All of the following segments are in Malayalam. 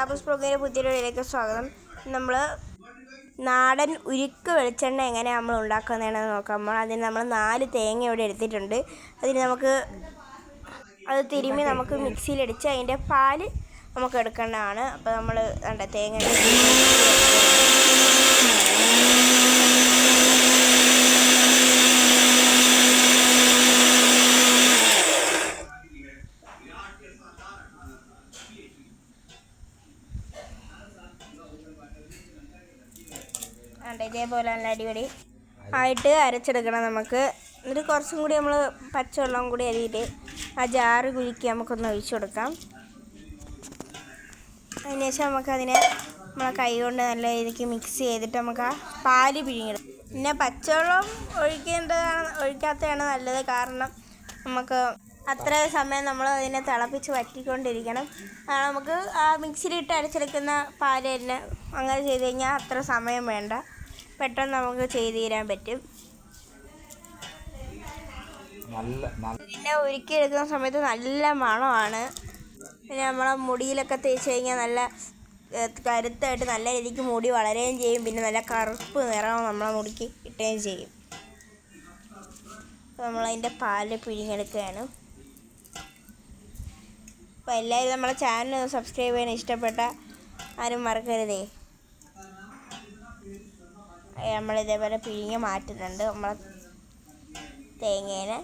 സാബൂസ് ബ്ലോഗിൻ്റെ പുതിയൊരു വീഡിയോയിലേക്ക് സ്വാഗതം. നമ്മൾ നാടൻ ഉരുക്ക് വെളിച്ചെണ്ണ എങ്ങനെയാണ് നമ്മൾ ഉണ്ടാക്കുന്നതെന്ന് നോക്കാം. അതിന് നമ്മൾ 4 തേങ്ങ ഇവിടെ എടുത്തിട്ടുണ്ട്. അതിന് നമുക്ക് അത് തിരുമ്മി നമുക്ക് മിക്സിയിലടിച്ച് അതിൻ്റെ പാല് നമുക്ക് എടുക്കേണ്ടതാണ്. അപ്പോൾ നമ്മൾ തേങ്ങ ഇതേപോലെ നല്ല അടിപൊളി ആയിട്ട് അരച്ചെടുക്കണം നമുക്ക്. എന്നിട്ട് കുറച്ചും കൂടി നമ്മൾ പച്ചവെള്ളം കൂടി അരിയിട്ട് ആ ജാറ് കുലുക്കി നമുക്കൊന്ന് ഒഴിച്ചു കൊടുക്കാം. അതിനുശേഷം നമുക്കതിനെ നമ്മളെ കൈ കൊണ്ട് നല്ല രീതിക്ക് മിക്സ് ചെയ്തിട്ട് നമുക്ക് ആ പാല് പിഴിഞ്ഞെടുക്കാം. പിന്നെ പച്ചവെള്ളം ഒഴിക്കാത്തതാണ് നല്ലത്. കാരണം നമുക്ക് അത്ര സമയം നമ്മൾ അതിനെ തിളപ്പിച്ച് വറ്റിക്കൊണ്ടിരിക്കണം. നമുക്ക് ആ മിക്സിയിലിട്ട് അരച്ചെടുക്കുന്ന പാല് തന്നെ അങ്ങനെ ചെയ്ത് കഴിഞ്ഞാൽ അത്ര സമയം വേണ്ട, പെട്ടെന്ന് നമുക്ക് ചെയ്ത് തീരാൻ പറ്റും. പിന്നെ ഉരുക്കിയെടുക്കുന്ന സമയത്ത് നല്ല മണമാണ്. പിന്നെ നമ്മളെ മുടിയിലൊക്കെ തേച്ച് കഴിഞ്ഞാൽ നല്ല കരുത്തായിട്ട് നല്ല രീതിക്ക് മുടി വളരുകയും ചെയ്യും. പിന്നെ നല്ല കറുപ്പ് നിറം നമ്മളെ മുടിക്ക് കിട്ടുകയും ചെയ്യും. അപ്പോൾ നമ്മളതിൻ്റെ പാല് പിഴിഞ്ഞെടുക്കുകയാണ്. അപ്പോൾ എല്ലാവരും നമ്മളെ ചാനൽ സബ്സ്ക്രൈബ് ചെയ്യാൻ ഇഷ്ടപ്പെട്ട ആരും മറക്കരുതേ. നമ്മളിതേപോലെ പിഴിഞ്ഞ് മാറ്റുന്നുണ്ട് നമ്മളെ തേങ്ങേനെ.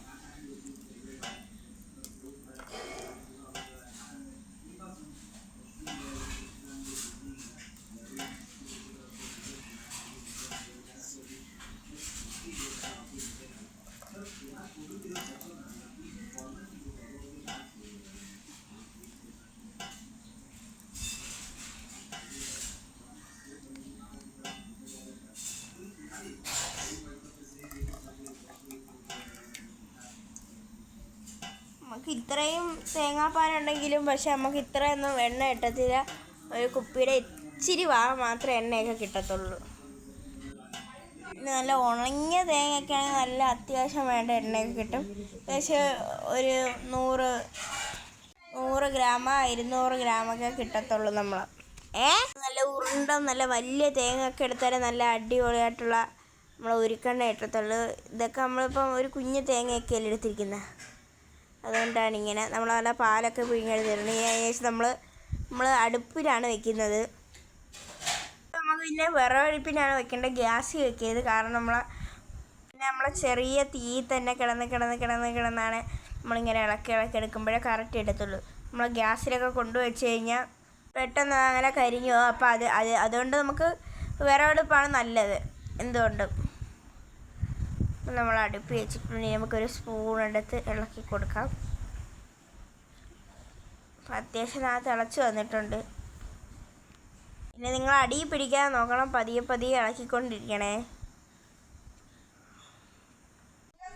നമുക്ക് ഇത്രയും തേങ്ങാപ്പാലുണ്ടെങ്കിലും പക്ഷെ നമുക്ക് ഇത്രയൊന്നും എണ്ണ കിട്ടത്തില്ല. ഒരു കുപ്പിയുടെ ഇച്ചിരി മാത്രമേ എണ്ണയൊക്കെ കിട്ടത്തുള്ളൂ. പിന്നെ നല്ല ഉണങ്ങിയ തേങ്ങയൊക്കെ ആണെങ്കിൽ നല്ല അത്യാവശ്യം വേണ്ട എണ്ണയൊക്കെ കിട്ടും. പക്ഷേ ഒരു 100 ഗ്രാമോ 200 ഗ്രാമൊക്കെ കിട്ടത്തുള്ളൂ. നല്ല ഉരുണ്ട നല്ല വലിയ തേങ്ങയൊക്കെ എടുത്താലേ നല്ല അടിപൊളിയായിട്ടുള്ള നമ്മൾ ഉരുക്കെണ്ണ കിട്ടത്തുള്ളൂ. ഇതൊക്കെ നമ്മളിപ്പം ഒരു കുഞ്ഞു തേങ്ങയൊക്കെയല്ലേ എടുത്തിരിക്കുന്നത്, അതുകൊണ്ടാണ് ഇങ്ങനെ നമ്മൾ നല്ല പാലൊക്കെ പിഴിഞ്ഞെടുത്തിട്ടുണ്ട്. ഏകദേശം നമ്മൾ അടുപ്പിലാണ് വെക്കുന്നത്. നമുക്ക് പിന്നെ വിറകടുപ്പിനാണ് വെക്കേണ്ടത്, ഗ്യാസിൽ വെക്കരുത്. കാരണം നമ്മളെ ചെറിയ തീ തന്നെ കിടന്നാണ് നമ്മളിങ്ങനെ ഇളക്കി എടുക്കുമ്പോഴേ കറക്റ്റ് എടുത്തുള്ളൂ. നമ്മൾ ഗ്യാസിലൊക്കെ കൊണ്ടുവച്ച് കഴിഞ്ഞാൽ പെട്ടെന്ന് അങ്ങനെ കരിഞ്ഞു പോകും. അപ്പോൾ അതുകൊണ്ട് നമുക്ക് വിറകടുപ്പാണ് നല്ലത് എന്തുകൊണ്ടും. നമ്മൾ അടുപ്പ് വെച്ചിട്ടുണ്ടെങ്കിൽ നമുക്കൊരു സ്പൂൺ എടുത്ത് ഇളക്കി കൊടുക്കാം. അത്യാവശ്യം തിളച്ച് വന്നിട്ടുണ്ട്. പിന്നെ നിങ്ങൾ അടിയിൽ പിടിക്കാതെ നോക്കണം, പതിയെ ഇളക്കിക്കൊണ്ടിരിക്കണേ.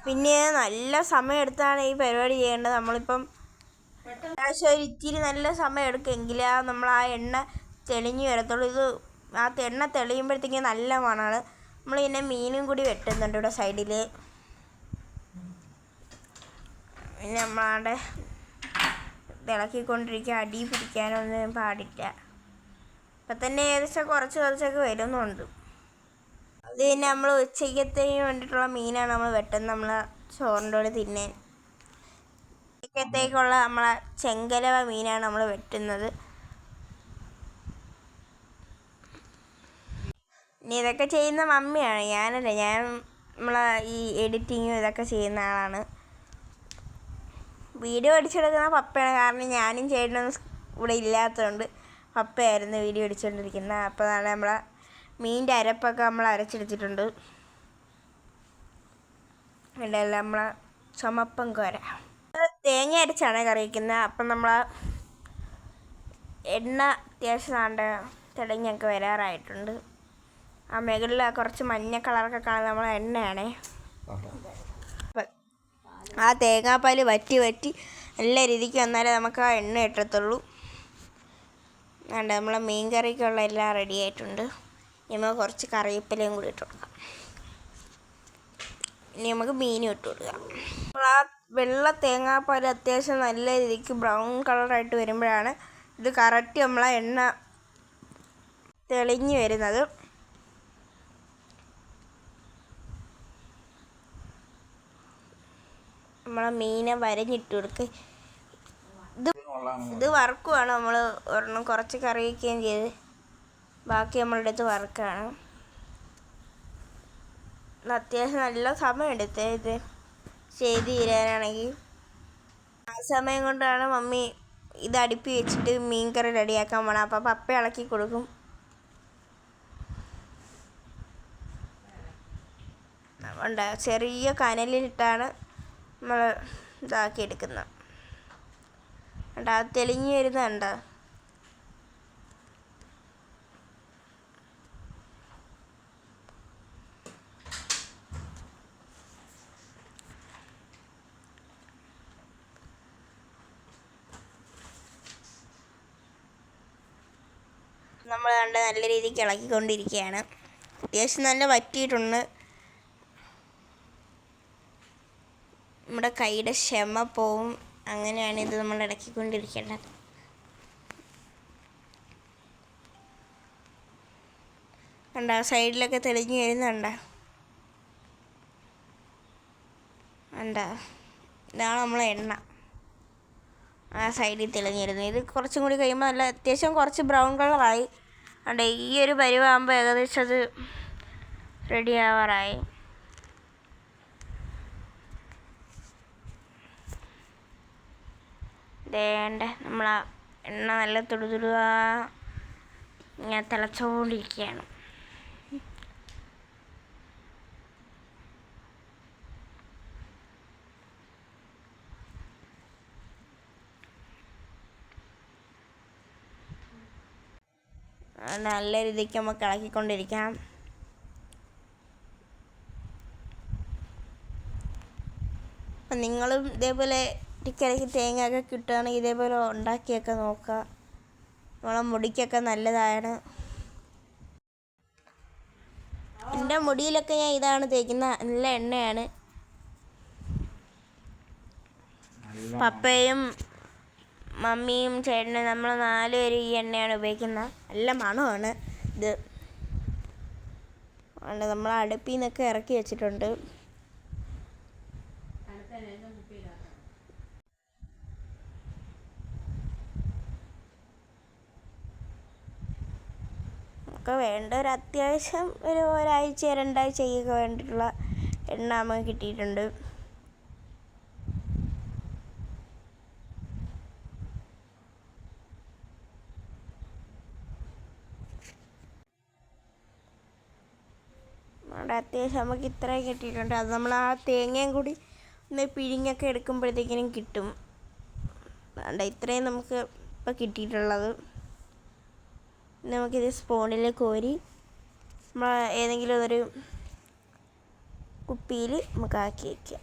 പിന്നെ നല്ല സമയം എടുത്താണ് ഈ പരിപാടി ചെയ്യേണ്ടത്. നമ്മളിപ്പം ഒരു ഇത്തിരി നല്ല സമയം എടുക്കുമെങ്കിൽ നമ്മൾ ആ എണ്ണ തെളിഞ്ഞു വരത്തുള്ളൂ. ആ എണ്ണ തെളിയുമ്പോഴത്തേക്കും നല്ല മണമാണ്. നമ്മൾ പിന്നെ മീനും കൂടി വെട്ടുന്നുണ്ട് ഇവിടെ സൈഡിൽ. പിന്നെ നമ്മളാണ്ട് ഇളക്കിക്കൊണ്ടിരിക്കുക, അടി പിടിക്കാനൊന്നും പാടില്ല. ഇപ്പം തന്നെ ഏകദേശം കുറച്ചൊക്കെ വരുന്നുണ്ട്. അത് പിന്നെ നമ്മൾ ഉച്ചയ്ക്കത്തേക്ക് വേണ്ടിയിട്ടുള്ള മീനാണ് നമ്മൾ വെട്ടുന്നത്. നമ്മൾ ചോറിൻ്റെ കൂടെ തിന്നാൻ ഉച്ചയ്ക്കത്തേക്കുള്ള നമ്മളെ ചെങ്കലവ മീനാണ് നമ്മൾ വെട്ടുന്നത്. ഇനി ഇതൊക്കെ ചെയ്യുന്ന മമ്മിയാണ്, ഞാനല്ല. ഞാൻ നമ്മളെ ഈ എഡിറ്റിങ്ങും ഇതൊക്കെ ചെയ്യുന്ന ആളാണ്. വീഡിയോ അടിച്ചെടുക്കുന്ന പപ്പയാണ്. കാരണം ഞാനും ചേട്ടനൊന്നും ഇവിടെ ഇല്ലാത്തതുകൊണ്ട് പപ്പയായിരുന്നു വീഡിയോ അടിച്ചുകൊണ്ടിരിക്കുന്നത്. അപ്പോൾ നമ്മളെ മീനിൻ്റെ അരപ്പൊക്കെ നമ്മൾ അരച്ചെടുത്തിട്ടുണ്ട്. ഇതെല്ലാം നമ്മളെ ചുമപ്പൻ കോര തേങ്ങ അരച്ചാണ് കറി വയ്ക്കുന്നത്. അപ്പം നമ്മൾ എണ്ണ അത്യാവശ്യം തിളങ്ങിയൊക്കെ വരാറായിട്ടുണ്ട്. ആ മുകളിൽ കുറച്ച് മഞ്ഞ കളറൊക്കെ കാണുന്നത് നമ്മളെ എണ്ണയാണേ. ആ തേങ്ങാപ്പാൽ വറ്റി നല്ല രീതിക്ക് വന്നാലേ നമുക്ക് ആ എണ്ണ കിട്ടത്തുള്ളൂ. നമ്മളെ മീൻ കറിക്കുള്ള എല്ലാം റെഡി ആയിട്ടുണ്ട്. ഇനി നമുക്ക് കുറച്ച് കറിവേപ്പിലയും കൂടി ഇട്ട് കൊടുക്കാം. ഇനി നമുക്ക് മീനും ഇട്ട് കൊടുക്കാം. അപ്പോൾ ആ വെള്ള തേങ്ങാപ്പാൽ അത്യാവശ്യം നല്ല രീതിക്ക് ബ്രൗൺ കളറായിട്ട് വരുമ്പോഴാണ് ഇത് കറക്റ്റ് നമ്മളെ എണ്ണ തെളിഞ്ഞു വരുന്നത്. നമ്മളെ മീനെ വരഞ്ഞിട്ട് കൊടുക്കുക. ഇത് വറുക്കുവാണ്. നമ്മൾ ഒരെണ്ണം കുറച്ച് കറി വയ്ക്കുകയും ചെയ്ത് ബാക്കി നമ്മളുടെ അടുത്ത് വറുക്കാണ്. അത്യാവശ്യം നല്ല സമയം എടുത്തേ ഇത് ചെയ്ത് തീരാനാണെങ്കിൽ. ആ സമയം കൊണ്ടാണ് മമ്മി ഇത് അടുപ്പി വെച്ചിട്ട് മീൻ കറി റെഡിയാക്കാൻ പോകണം. അപ്പം പപ്പ ഇളക്കി കൊടുക്കും. ചെറിയ കനലിലിട്ടാണ് നമ്മൾ ഇതാക്കിയെടുക്കുന്നത്. അത് തെളിഞ്ഞ് വരുന്നുണ്ട്. നമ്മൾ നല്ല രീതിക്ക് ഇളക്കിക്കൊണ്ടിരിക്കുകയാണ്. അത്യാവശ്യം നല്ല വറ്റിയിട്ടുണ്ട്. നമ്മുടെ കൈയുടെ ക്ഷമ പോവും. അങ്ങനെയാണ് ഇത് നമ്മൾ ഇളക്കിക്കൊണ്ടിരിക്കേണ്ടത്. കണ്ടോ സൈഡിലൊക്കെ തെളിഞ്ഞു വരുന്നുണ്ടോ? കണ്ടോ, ഇതാണ് നമ്മളെ എണ്ണ. ആ സൈഡിൽ തെളിഞ്ഞിരുന്നു. ഇത് കുറച്ചും കൂടി കഴിയുമ്പോൾ നല്ല അത്യാവശ്യം കുറച്ച് ബ്രൗൺ കളറായി. കണ്ടോ, ഈ ഒരു പരുവാകുമ്പോൾ ഏകദേശം അത് റെഡി ആവാറായി. വേണ്ട, നമ്മൾ ആ എണ്ണ നല്ല തുടുതുടുവാ ഇങ്ങനെ തിളച്ചുകൊണ്ടിരിക്കുകയാണ്. നല്ല രീതിക്ക് നമുക്ക് ഇളക്കിക്കൊണ്ടിരിക്കാം. അപ്പം നിങ്ങളും ഇതേപോലെ ഇടയ്ക്കിടയ്ക്ക് തേങ്ങയൊക്കെ കിട്ടുകയാണെങ്കിൽ ഇതേപോലെ ഉണ്ടാക്കിയൊക്കെ നോക്കുക. നമ്മളെ മുടിക്കൊക്കെ നല്ലതാണ്. എൻ്റെ മുടിയിലൊക്കെ ഞാൻ ഇതാണ് തേക്കുന്നത്. നല്ല എണ്ണയാണ്. പപ്പയും മമ്മിയും ചേട്ടനും നമ്മൾ 4 പേരും ഈ എണ്ണയാണ് ഉപയോഗിക്കുന്നത്. നല്ല മണമാണ് ഇത്. നമ്മൾ അടുപ്പിൽ നിന്നൊക്കെ ഇറക്കി വെച്ചിട്ടുണ്ട്. നമുക്ക് വേണ്ട ഒരു അത്യാവശ്യം ഒരാഴ്ച 2 ആഴ്ചയൊക്കെ വേണ്ടിയിട്ടുള്ള എണ്ണ നമുക്ക് കിട്ടിയിട്ടുണ്ട്. അവിടെ അത്യാവശ്യം നമുക്ക് ഇത്രയും കിട്ടിയിട്ടുണ്ട്. അത് നമ്മൾ ആ തേങ്ങയും കൂടി ഒന്ന് പിഴിഞ്ഞൊക്കെ എടുക്കുമ്പോഴത്തേക്കിനും കിട്ടും. അതുകൊണ്ട് ഇത്രയും നമുക്ക് ഇപ്പം കിട്ടിയിട്ടുള്ളത്. നമുക്കിത് സ്പൂണിൽ കോരി നമ്മൾ ഏതെങ്കിലും ഒരു കുപ്പിയിൽ നമുക്ക് ആക്കി വയ്ക്കാം.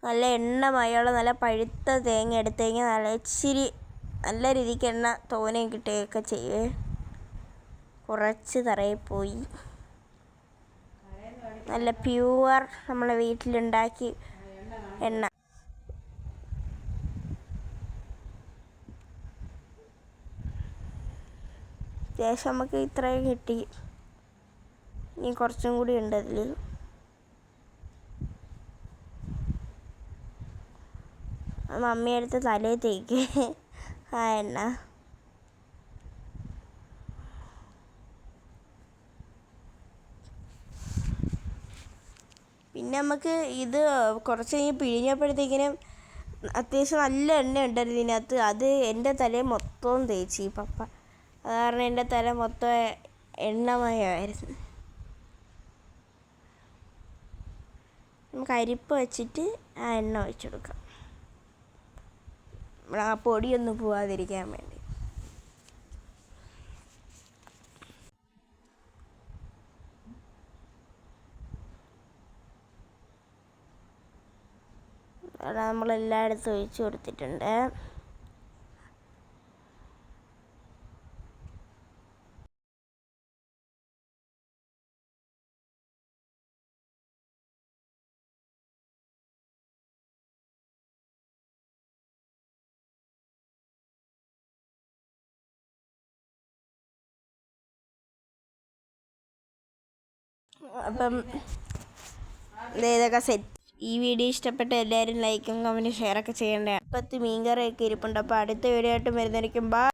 നല്ല എണ്ണമയമുള്ള നല്ല പഴുത്ത തേങ്ങ എടുത്ത് കഴിഞ്ഞാൽ നല്ല ഇച്ചിരി നല്ല രീതിക്ക് എണ്ണ തോനെയും കിട്ടുകയൊക്കെ ചെയ്യുമേ. കുറച്ച് തറയിൽ പോയി നല്ല പ്യുവർ നമ്മളെ വീട്ടിലുണ്ടാക്കി എണ്ണ. അത്യാവശ്യം നമുക്ക് ഇത്രയും കിട്ടി. ഇനി കുറച്ചും കൂടി ഉണ്ട് അതിൽ. മമ്മിയെടുത്ത് തലയിൽ തേക്ക് ആ എണ്ണ. പിന്നെ നമുക്ക് ഇത് കുറച്ച് കഴിഞ്ഞ് പിഴിഞ്ഞപ്പോഴത്തേക്കിനും അത്യാവശ്യം നല്ല എണ്ണ ഉണ്ടായിരുന്നു ഇതിനകത്ത്. അത് എൻ്റെ തലയിൽ മൊത്തവും തേച്ച് ഈ പപ്പ. അത് കാരണം എൻ്റെ തല മൊത്തം എണ്ണമയമായിരുന്നു. നമുക്ക് അരിപ്പ് വെച്ചിട്ട് ആ എണ്ണ ഒഴിച്ചു കൊടുക്കാം. ആ പൊടിയൊന്നും പോവാതിരിക്കാൻ വേണ്ടി. അവിടെ നമ്മളെല്ലായിടത്തും ഒഴിച്ചു കൊടുത്തിട്ടുണ്ട്. അപ്പം ഇതൊക്കെ സെറ്റ്. ഈ വീഡിയോ ഇഷ്ടപ്പെട്ട എല്ലാവരും ലൈക്കും കമൻറ്റും ഷെയറൊക്കെ ചെയ്യേണ്ടതാണ്. 10 മീൻകറിയൊക്കെ ഇരിപ്പുണ്ട്. അപ്പോൾ അടുത്ത വീഡിയോ ആയിട്ട് വരുന്നതായിരിക്കും. ബൈ.